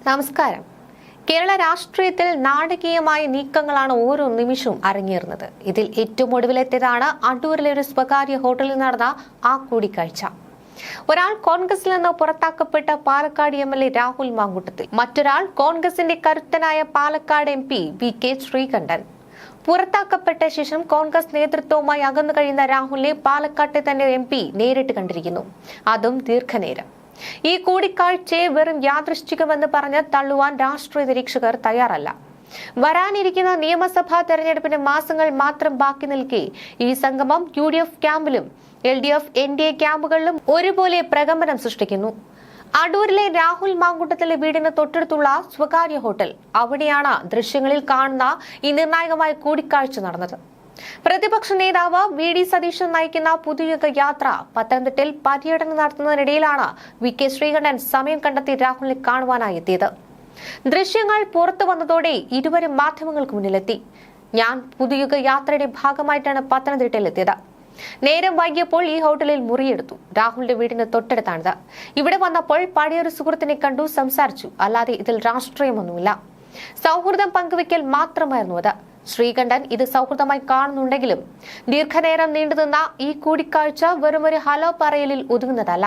നമസ്കാരം. കേരള രാഷ്ട്രീയത്തിൽ നാടകീയമായ നീക്കങ്ങളാണ് ഓരോ നിമിഷവും അരങ്ങേറുന്നത്. ഇതിൽ ഏറ്റവും ഒടുവിലെത്തിയതാണ് അടൂരിലെ ഒരു സ്വകാര്യ ഹോട്ടലിൽ നടന്ന ആ കൂടിക്കാഴ്ച. ഒരാൾ കോൺഗ്രസിൽ നിന്ന് പുറത്താക്കപ്പെട്ട പാലക്കാട് MLA രാഹുൽ മാങ്കൂട്ടത്തിൽ, മറ്റൊരാൾ കോൺഗ്രസിന്റെ കരുത്തനായ പാലക്കാട് MP VK ശ്രീകണ്ഠൻ. പുറത്താക്കപ്പെട്ട ശേഷം കോൺഗ്രസ് നേതൃത്വവുമായി അകന്നു കഴിയുന്ന രാഹുലിനെ പാലക്കാട്ടെ തന്നെ MP നേരിട്ട് കണ്ടിരിക്കുന്നു, അതും ദീർഘനേരം. ഈ കൂടിക്കാഴ്ചയെ വെറും യാദൃശ്ചികമെന്ന് പറഞ്ഞ് തള്ളുവാൻ രാഷ്ട്രീയ നിരീക്ഷകർ തയ്യാറല്ല. വരാനിരിക്കുന്ന നിയമസഭാ തെരഞ്ഞെടുപ്പിന് മാസങ്ങൾ മാത്രം ബാക്കി നിൽക്കെ ഈ സംഗമം UDF ക്യാമ്പിലും LDF NDA ക്യാമ്പുകളിലും ഒരുപോലെ പ്രകമ്പനം സൃഷ്ടിക്കുന്നു. അടൂരിലെ രാഹുൽ മാങ്കൂട്ടത്തിലെ വീടിന് തൊട്ടടുത്തുള്ള സ്വകാര്യ ഹോട്ടൽ, അവിടെയാണ് ദൃശ്യങ്ങളിൽ കാണുന്ന ഈ നിർണായകമായ കൂടിക്കാഴ്ച നടന്നത്. പ്രതിപക്ഷ നേതാവ് VD സതീശൻ നയിക്കുന്ന പുതുയുഗ യാത്ര പത്തനംതിട്ടയിൽ പര്യടനം നടത്തുന്നതിനിടയിലാണ് VK ശ്രീകണ്ഠൻ സമയം കണ്ടെത്തി രാഹുലിനെ കാണുവാനായി എത്തിയത്. ദൃശ്യങ്ങൾ പുറത്തു വന്നതോടെ ഇരുവരും മാധ്യമങ്ങൾക്ക് മുന്നിലെത്തി. ഞാൻ പുതുയുഗ യാത്രയുടെ ഭാഗമായിട്ടാണ് പത്തനംതിട്ടയിലെത്തിയത്. നേരം വൈകിയപ്പോൾ ഈ ഹോട്ടലിൽ മുറിയെടുത്തു. രാഹുലിന്റെ വീടിന് തൊട്ടടുത്താണിത്. ഇവിടെ വന്നപ്പോൾ പഴയൊരു സുഹൃത്തിനെ കണ്ടു, സംസാരിച്ചു. അല്ലാതെ ഇതിൽ രാഷ്ട്രീയമൊന്നുമില്ല. സൗഹൃദം പങ്കുവയ്ക്കൽ മാത്രമായിരുന്നു അത്. ശ്രീകണ്ഠൻ ഇത് സൗഹൃദമായി കാണുന്നുണ്ടെങ്കിലും ദീർഘനേരം നീണ്ടുനിന്ന ഈ കൂടിക്കാഴ്ച വെറുമൊരു ഹലോ പറയലിൽ ഒതുങ്ങുന്നതല്ല.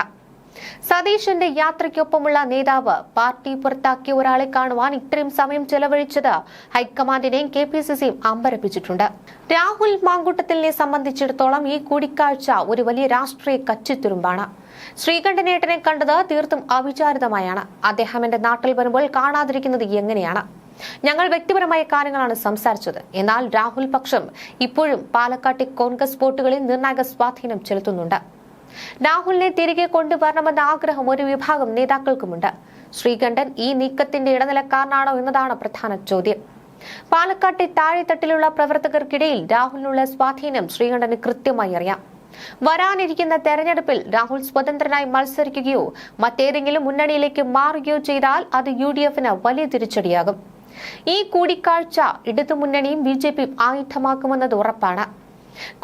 സതീശന്റെ യാത്രയ്ക്കൊപ്പമുള്ള നേതാവ് പാർട്ടി പുറത്താക്കിയ ഒരാളെ കാണുവാൻ ഇത്രയും സമയം ചെലവഴിച്ചത് ഹൈക്കമാൻഡിനെയും KPCCയും അമ്പരപ്പിച്ചിട്ടുണ്ട്. രാഹുൽ മാങ്കൂട്ടത്തിലിനെ സംബന്ധിച്ചിടത്തോളം ഈ കൂടിക്കാഴ്ച ഒരു വലിയ രാഷ്ട്രീയ കച്ചിത്തുരുമ്പാണ്. ശ്രീകണ്ഠനേട്ടനെ കണ്ടത് തീർത്തും അവിചാരിതമായാണ്. അദ്ദേഹം എന്റെ നാട്ടിൽ വരുമ്പോൾ കാണാതിരിക്കുന്നത് എങ്ങനെയാണ്? ഞങ്ങൾ വ്യക്തിപരമായ കാര്യങ്ങളാണ് സംസാരിച്ചത്. എന്നാൽ രാഹുൽ പക്ഷം ഇപ്പോഴും പാലക്കാട്ടെ കോൺഗ്രസ് വോട്ടുകളിൽ നിർണായക സ്വാധീനം ചെലുത്തുന്നുണ്ട്. രാഹുലിനെ തിരികെ കൊണ്ടുവരണമെന്ന ആഗ്രഹം ഒരു വിഭാഗം നേതാക്കൾക്കുമുണ്ട്. ശ്രീകണ്ഠൻ ഈ നീക്കത്തിന്റെ ഇടനിലക്കാരനാണോ എന്നതാണ് പ്രധാന ചോദ്യം. പാലക്കാട്ടെ താഴെത്തട്ടിലുള്ള പ്രവർത്തകർക്കിടയിൽ രാഹുലിനുള്ള സ്വാധീനം ശ്രീകണ്ഠന് കൃത്യമായി അറിയാം. വരാനിരിക്കുന്ന തെരഞ്ഞെടുപ്പിൽ രാഹുൽ സ്വതന്ത്രനായി മത്സരിക്കുകയോ മറ്റേതെങ്കിലും മുന്നണിയിലേക്ക് മാറുകയോ ചെയ്താൽ അത് UDFന് വലിയ തിരിച്ചടിയാകും. ഈ കൂടിക്കാഴ്ച ഇടതുമുന്നണിയും BJPയും ആയുധമാക്കുമെന്നത് ഉറപ്പാണ്.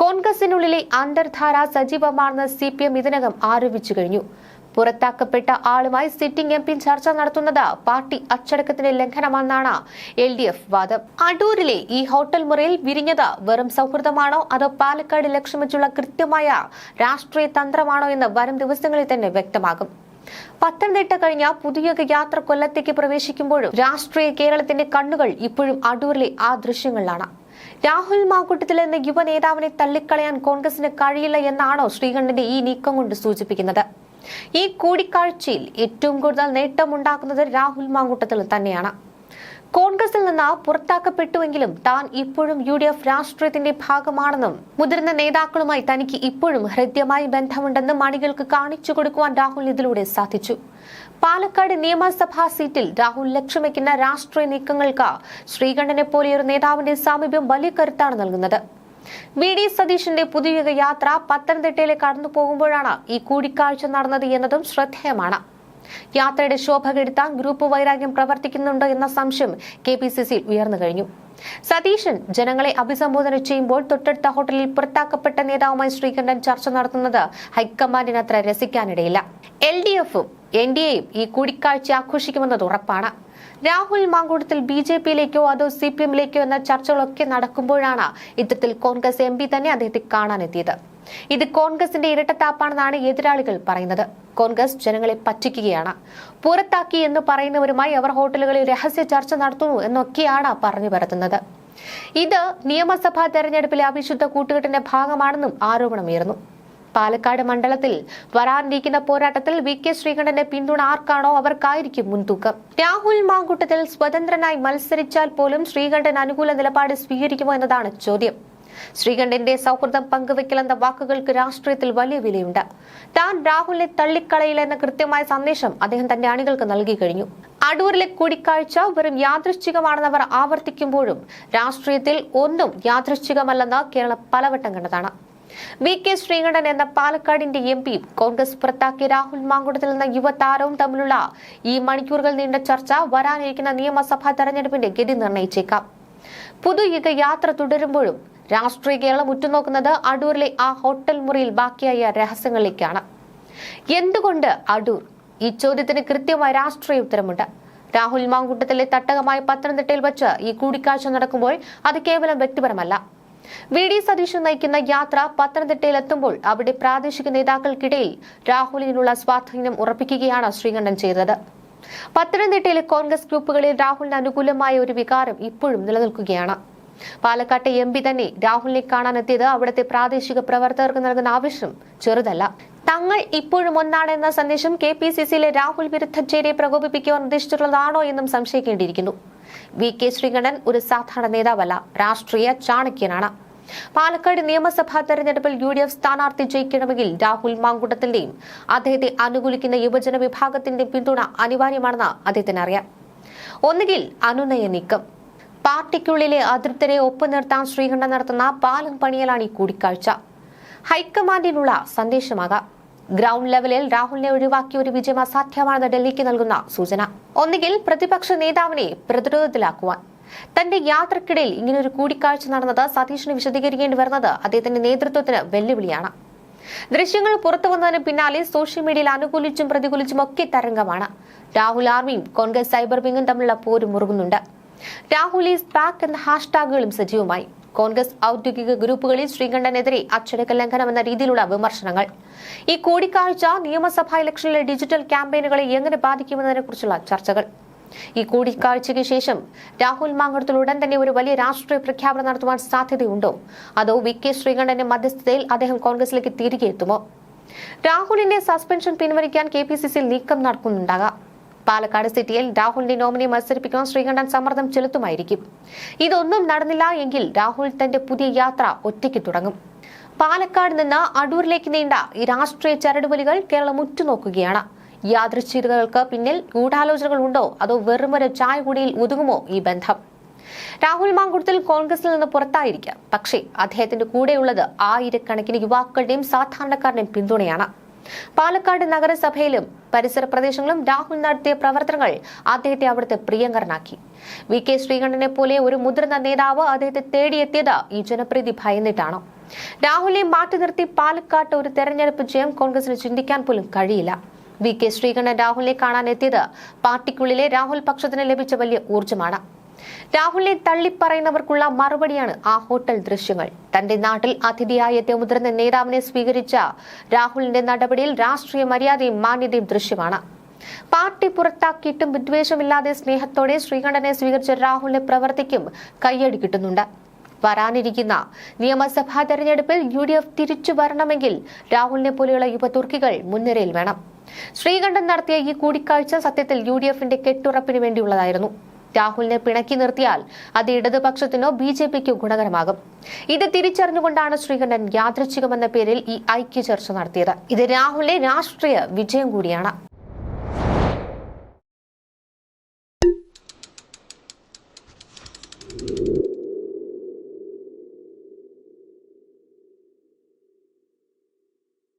കോൺഗ്രസിനുള്ളിലെ അന്തർധാര സജീവമാണെന്ന് CPM ഇതിനകം ആരോപിച്ചു കഴിഞ്ഞു. പുറത്താക്കപ്പെട്ട ആളുമായി സിറ്റിംഗ് MP ചർച്ച നടത്തുന്നത് പാർട്ടി അച്ചടക്കത്തിന്റെ ലംഘനമാണെന്നാണ് LDF വാദം. അടൂരിലെ ഈ ഹോട്ടൽ മുറിയിൽ വിരിഞ്ഞത് വെറും സൗഹൃദമാണോ അതോ പാലക്കാട് ലക്ഷ്യം വെച്ചുള്ള കൃത്യമായ രാഷ്ട്രീയ തന്ത്രമാണോ എന്ന് വരും ദിവസങ്ങളിൽ തന്നെ വ്യക്തമാകും. പത്തനംതിട്ട കഴിഞ്ഞ പുതുയുഗ യാത്ര കൊല്ലത്തേക്ക് പ്രവേശിക്കുമ്പോഴും രാഷ്ട്രീയ കേരളത്തിന്റെ കണ്ണുകൾ ഇപ്പോഴും അടൂരിലെ ആ ദൃശ്യങ്ങളിലാണ്. രാഹുൽ മാങ്കൂട്ടത്തിൽ എന്ന യുവ നേതാവിനെ തള്ളിക്കളയാൻ കോൺഗ്രസിന് കഴിയില്ല എന്നാണോ ശ്രീകണ്ഠന്റെ ഈ നീക്കം കൊണ്ട് സൂചിപ്പിക്കുന്നത്? ഈ കൂടിക്കാഴ്ചയിൽ ഏറ്റവും കൂടുതൽ നേട്ടമുണ്ടാക്കുന്നത് രാഹുൽ മാങ്കൂട്ടത്തിൽ തന്നെയാണ്. കോൺഗ്രസിൽ നിന്ന് പുറത്താക്കപ്പെട്ടുവെങ്കിലും താൻ ഇപ്പോഴും UDF രാഷ്ട്രീയത്തിന്റെ ഭാഗമാണെന്നും മുതിർന്ന നേതാക്കളുമായി തനിക്ക് ഇപ്പോഴും ഹൃദ്യമായി ബന്ധമുണ്ടെന്നും മണികൾക്ക് കാണിച്ചു കൊടുക്കുവാൻ രാഹുൽ ഇതിലൂടെ സാധിച്ചു. പാലക്കാട് നിയമസഭാ സീറ്റിൽ രാഹുൽ ലക്ഷ്യം വയ്ക്കുന്ന രാഷ്ട്രീയ നീക്കങ്ങൾക്ക് ശ്രീകണ്ഠനെ പോലെയൊരു നേതാവിന്റെ സാമീപ്യം വലിയ കരുത്താണ് നൽകുന്നത്. VD സതീശന്റെ പുതുയുഗ യാത്ര പത്തനംതിട്ടയിലേക്ക് കടന്നു പോകുമ്പോഴാണ് ഈ കൂടിക്കാഴ്ച നടന്നത് എന്നതും ശ്രദ്ധേയമാണ്. യാത്രയുടെ ശോഭ കെടുത്താൻ ഗ്രൂപ്പ് വൈരാഗ്യം പ്രവർത്തിക്കുന്നുണ്ടോ എന്ന സംശയം KPCCയിൽ ഉയർന്നു കഴിഞ്ഞു. സതീശൻ ജനങ്ങളെ അഭിസംബോധന ചെയ്യുമ്പോൾ തൊട്ടടുത്ത ഹോട്ടലിൽ പുറത്താക്കപ്പെട്ട നേതാവുമായി ശ്രീകണ്ഠൻ ചർച്ച നടത്തുന്നത് ഹൈക്കമാൻഡിന് അത്ര രസിക്കാനിടയില്ല. LDFും NDAയും ഈ കൂടിക്കാഴ്ച ആഘോഷിക്കുമെന്നത് ഉറപ്പാണ്. രാഹുൽ മാങ്കൂട്ടത്തിൽ BJPയിലേക്കോ അതോ CPMയിലേക്കോ എന്ന ചർച്ചകളൊക്കെ നടക്കുമ്പോഴാണ് ഇത്തരത്തിൽ കോൺഗ്രസ് MP തന്നെ അദ്ദേഹത്തെ കാണാനെത്തിയത്. ഇത് കോൺഗ്രസിന്റെ ഇരട്ടത്താപ്പാണെന്നാണ് എതിരാളികൾ പറയുന്നത്. കോൺഗ്രസ് ജനങ്ങളെ പറ്റിക്കുകയാണ്. പുറത്താക്കി എന്ന് പറയുന്നവരുമായി അവർ ഹോട്ടലുകളിൽ രഹസ്യ ചർച്ച നടത്തുന്നു എന്നൊക്കെയാണ് പറഞ്ഞു പരത്തുന്നത്. ഇത് നിയമസഭാ തെരഞ്ഞെടുപ്പിലെ അവിശുദ്ധ കൂട്ടുകെട്ടിന്റെ ഭാഗമാണെന്നും ആരോപണമുയർന്നു. പാലക്കാട് മണ്ഡലത്തിൽ വരാനിരിക്കുന്ന പോരാട്ടത്തിൽ VK ശ്രീകണ്ഠന്റെ പിന്തുണ ആർക്കാണോ അവർക്കായിരിക്കും മുൻതൂക്കം. രാഹുൽ മാങ്കൂട്ടത്തിൽ സ്വതന്ത്രനായി മത്സരിച്ചാൽ പോലും ശ്രീകണ്ഠൻ അനുകൂല നിലപാട് സ്വീകരിക്കുമോ എന്നതാണ് ചോദ്യം. ശ്രീകണ്ഠന്റെ സൗഹൃദം പങ്കുവെക്കലെന്ന വാക്കുകൾക്ക് രാഷ്ട്രീയത്തിൽ വലിയ വിലയുണ്ട്. താൻ രാഹുലിനെ തള്ളിക്കളയില്ല എന്ന കൃത്യമായ സന്ദേശം അദ്ദേഹം തന്റെ അണികൾക്ക് നൽകി കഴിഞ്ഞു. അടൂരിലെ കൂടിക്കാഴ്ച വെറും യാദൃശ്ചികമാണെന്ന് അവർ ആവർത്തിക്കുമ്പോഴും രാഷ്ട്രീയത്തിൽ ഒന്നും യാദൃശ്ചികമല്ലെന്ന് കേരളം പലവട്ടം കണ്ടതാണ്. VK ശ്രീകണ്ഠൻ എന്ന പാലക്കാടിന്റെ MPയും കോൺഗ്രസ് പുറത്താക്കിയ രാഹുൽ മാങ്കൂട്ടത്തിൽ എന്ന യുവതാരവും തമ്മിലുള്ള ഈ മണിക്കൂറുകൾ നീണ്ട ചർച്ച വരാനിരിക്കുന്ന നിയമസഭാ തെരഞ്ഞെടുപ്പിന്റെ ഗതി നിർണയിച്ചേക്കാം. പുതുയുഗ യാത്ര തുടരുമ്പോഴും രാഷ്ട്രീയ കേരളം ഉറ്റുനോക്കുന്നത് അടൂരിലെ ആ ഹോട്ടൽ മുറിയിൽ ബാക്കിയായ രഹസ്യങ്ങളിലേക്കാണ്. എന്തുകൊണ്ട് അടൂർ? ഈ ചോദ്യത്തിന് കൃത്യമായ രാഷ്ട്രീയ ഉത്തരമുണ്ട്. രാഹുൽ മാങ്കൂട്ടത്തിലെ തട്ടകമായ പത്തനംതിട്ടയിൽ വച്ച് ഈ കൂടിക്കാഴ്ച നടക്കുമ്പോൾ അത് കേവലം വ്യക്തിപരമല്ല. വി.ഡി. സതീശൻ നയിക്കുന്ന യാത്ര പത്തനംതിട്ടയിലെത്തുമ്പോൾ അവിടെ പ്രാദേശിക നേതാക്കൾക്കിടയിൽ രാഹുലിനുള്ള സ്വാധീനം ഉറപ്പിക്കുകയാണ് ശ്രീകണ്ഠൻ ചെയ്തത്. പത്തനംതിട്ടയിലെ കോൺഗ്രസ് ഗ്രൂപ്പുകളിൽ രാഹുലിന് അനുകൂലമായ ഒരു വികാരം ഇപ്പോഴും നിലനിൽക്കുകയാണ്. പാലക്കാട്ടെ എം.പി. തന്നെ രാഹുലിനെ കാണാനെത്തിയത് അവിടുത്തെ പ്രാദേശിക പ്രവർത്തകർക്ക് നൽകുന്ന ആവശ്യം ചെറുതല്ല. തങ്ങൾ ഇപ്പോഴും ഒന്നാണ് എന്ന സന്ദേശം KPCCയിലെ രാഹുൽ വിരുദ്ധ ചേരിയെ പ്രകോപിപ്പിക്കുവാൻ ഉദ്ദേശിച്ചിട്ടുള്ളതാണോ എന്നും സംശയിക്കേണ്ടിയിരിക്കുന്നു. വി.കെ. ശ്രീകണ്ഠൻ ഒരു സാധാരണ നേതാവല്ല, രാഷ്ട്രീയ ചാണക്യനാണ്. പാലക്കാട് നിയമസഭാ തെരഞ്ഞെടുപ്പിൽ UDF സ്ഥാനാർത്ഥി ജയിക്കണമെങ്കിൽ രാഹുൽ മാങ്കൂട്ടത്തിന്റെയും അദ്ദേഹത്തെ അനുകൂലിക്കുന്ന യുവജന വിഭാഗത്തിന്റെ പിന്തുണ അനിവാര്യമാണെന്ന് അദ്ദേഹത്തിന് അറിയാം. ഒന്നുകിൽ അനുനയ നീക്കം, പാർട്ടിക്കുള്ളിലെ അതൃപ്തരെ ഒപ്പം നിർത്താൻ ശ്രീകണ്ഠൻ നടത്തുന്ന പാലം പണിയലാണ് ഈ കൂടിക്കാഴ്ച. ഹൈക്കമാൻഡിനുള്ള സന്ദേശമാകാം. ഗ്രൗണ്ട് ലെവലിൽ രാഹുലിനെ ഒഴിവാക്കിയ ഒരു വിജയം അസാധ്യമാണെന്ന് ഡൽഹിക്ക് നൽകുന്ന സൂചന. ഒന്നുകിൽ പ്രതിപക്ഷ നേതാവിനെ പ്രതിരോധത്തിലാക്കുവാൻ. തന്റെ യാത്രക്കിടയിൽ ഇങ്ങനൊരു കൂടിക്കാഴ്ച നടന്നത് സതീഷിന് വിശദീകരിക്കേണ്ടി വരുന്നത് അദ്ദേഹത്തിന്റെ നേതൃത്വത്തിന് വെല്ലുവിളിയാണ്. ദൃശ്യങ്ങൾ പുറത്തു വന്നതിന് പിന്നാലെ സോഷ്യൽ മീഡിയയിൽ അനുകൂലിച്ചും പ്രതികൂലിച്ചും ഒക്കെ തരംഗമാണ്. രാഹുൽ ആർമിയും കോൺഗ്രസ് സൈബർ വിങ്ങും തമ്മിലുള്ള പോര് മുറുകുന്നുണ്ട്. രാഹുൽ ഈസ് ബാക്ക് എന്ന ഹാഷ്ടാഗുകളും സജീവമായി. കോൺഗ്രസ് ഔദ്യോഗിക ഗ്രൂപ്പുകളിൽ ശ്രീകണ്ഠനെതിരെ അച്ചടക്ക ലംഘനം എന്ന രീതിയിലുള്ള വിമർശനങ്ങൾ. ഈ കൂടിക്കാഴ്ച നിയമസഭാ ഇലക്ഷനിലെ ഡിജിറ്റൽ ക്യാമ്പയിനുകളെ എങ്ങനെ ബാധിക്കുമെന്നതിനെ കുറിച്ചുള്ള ചർച്ചകൾ. ഈ കൂടിക്കാഴ്ചയ്ക്ക് ശേഷം രാഹുൽ മാങ്കൂട്ടത്തിൽ ഉടൻ തന്നെ ഒരു വലിയ രാഷ്ട്രീയ പ്രഖ്യാപനം നടത്തുവാൻ സാധ്യതയുണ്ടോ? അതോ വി.കെ. ശ്രീകണ്ഠന്റെ മധ്യസ്ഥതയിൽ അദ്ദേഹം കോൺഗ്രസിലേക്ക് തിരികെ എത്തുമോ? രാഹുലിന്റെ സസ്പെൻഷൻ പിൻവലിക്കാൻ KPCCയിൽ നീക്കം നടക്കുന്നുണ്ടാകാം. പാലക്കാട് സിറ്റിയിൽ രാഹുലിന്റെ നോമിനെ മത്സരിപ്പിക്കാൻ ശ്രീകണ്ഠൻ സമ്മർദ്ദം ചെലുത്തുമായിരിക്കും. ഇതൊന്നും നടന്നില്ല എങ്കിൽ രാഹുൽ തന്റെ പുതിയ യാത്ര ഒറ്റയ്ക്ക് തുടങ്ങും. പാലക്കാട് നിന്ന് അടൂരിലേക്ക് നീണ്ട ഈ രാഷ്ട്രീയ ചരടുവലികൾ കേരളം ഉറ്റുനോക്കുകയാണ്. യാദൃച്ഛികതകൾക്ക് പിന്നിൽ ഗൂഢാലോചനകൾ ഉണ്ടോ, അതോ വെറുമൊരു ചായ കുടിയിൽ ഒതുങ്ങുമോ ഈ ബന്ധം? രാഹുൽ മാങ്കൂട്ടത്തിൽ കോൺഗ്രസിൽ നിന്ന് പുറത്തായിരിക്കാം, പക്ഷേ അദ്ദേഹത്തിന്റെ കൂടെയുള്ളത് ആയിരക്കണക്കിന് യുവാക്കളുടെയും സാധാരണക്കാരുടെയും പിന്തുണയാണ്. പാലക്കാട് നഗരസഭയിലും പരിസര പ്രദേശങ്ങളിലും രാഹുൽ നടത്തിയ പ്രവർത്തനങ്ങൾ അദ്ദേഹത്തെ അവിടുത്തെ പ്രിയങ്കരനാക്കി. വി.കെ. ശ്രീകണ്ഠനെ പോലെ ഒരു മുതിർന്ന നേതാവ് അദ്ദേഹത്തെ തേടിയെത്തിയത് ഈ ജനപ്രീതി ഭയന്നിട്ടാണ്. രാഹുലിനെ മാറ്റി നിർത്തി പാലക്കാട്ട് ഒരു തെരഞ്ഞെടുപ്പ് ജയം കോൺഗ്രസിന് ചിന്തിക്കാൻ പോലും കഴിയില്ല. വി.കെ. ശ്രീകണ്ഠൻ രാഹുലിനെ കാണാൻ എത്തിയത് പാർട്ടിക്കുള്ളിലെ രാഹുൽ പക്ഷത്തിന് ലഭിച്ച വലിയ ഊർജ്ജമാണ്. രാഹുലിനെ തള്ളിപ്പറയുന്നവർക്കുള്ള മറുപടിയാണ് ആ ഹോട്ടൽ ദൃശ്യങ്ങൾ. തന്റെ നാട്ടിൽ അതിഥിയായി എത്തിയ മുതിർന്ന നേതാവിനെ സ്വീകരിച്ച രാഹുലിന്റെ നടപടിയിൽ രാഷ്ട്രീയ മര്യാദയും മാന്യതയും ദൃശ്യമാണ്. പാർട്ടി പുറത്താക്കിയിട്ടും വിദ്വേഷമില്ലാതെ സ്നേഹത്തോടെ ശ്രീകണ്ഠനെ സ്വീകരിച്ച രാഹുലിന്റെ പ്രവർത്തിക്കും കയ്യടി കിട്ടുന്നുണ്ട്. വരാനിരിക്കുന്ന നിയമസഭാ തെരഞ്ഞെടുപ്പിൽ UDF തിരിച്ചു വരണമെങ്കിൽ രാഹുലിനെ പോലെയുള്ള യുവതുർക്കികൾ മുൻനിരയിൽ വേണം. ശ്രീകണ്ഠൻ നടത്തിയ ഈ കൂടിക്കാഴ്ച സത്യത്തിൽ UDFന്റെ കെട്ടുറപ്പിന് വേണ്ടിയുള്ളതായിരുന്നു. രാഹുലിനെ പിണക്കി നിർത്തിയാൽ അത് ഇടതുപക്ഷത്തിനോ BJPക്കോ ഗുണകരമാകും. ഇത് തിരിച്ചറിഞ്ഞുകൊണ്ടാണ് ശ്രീകണ്ഠൻ യാദൃച്ഛികമെന്ന പേരിൽ ഈ ഐക്യ ചർച്ച നടത്തിയത്. ഇത് രാഹുലിന്റെ രാഷ്ട്രീയ വിജയം കൂടിയാണ്.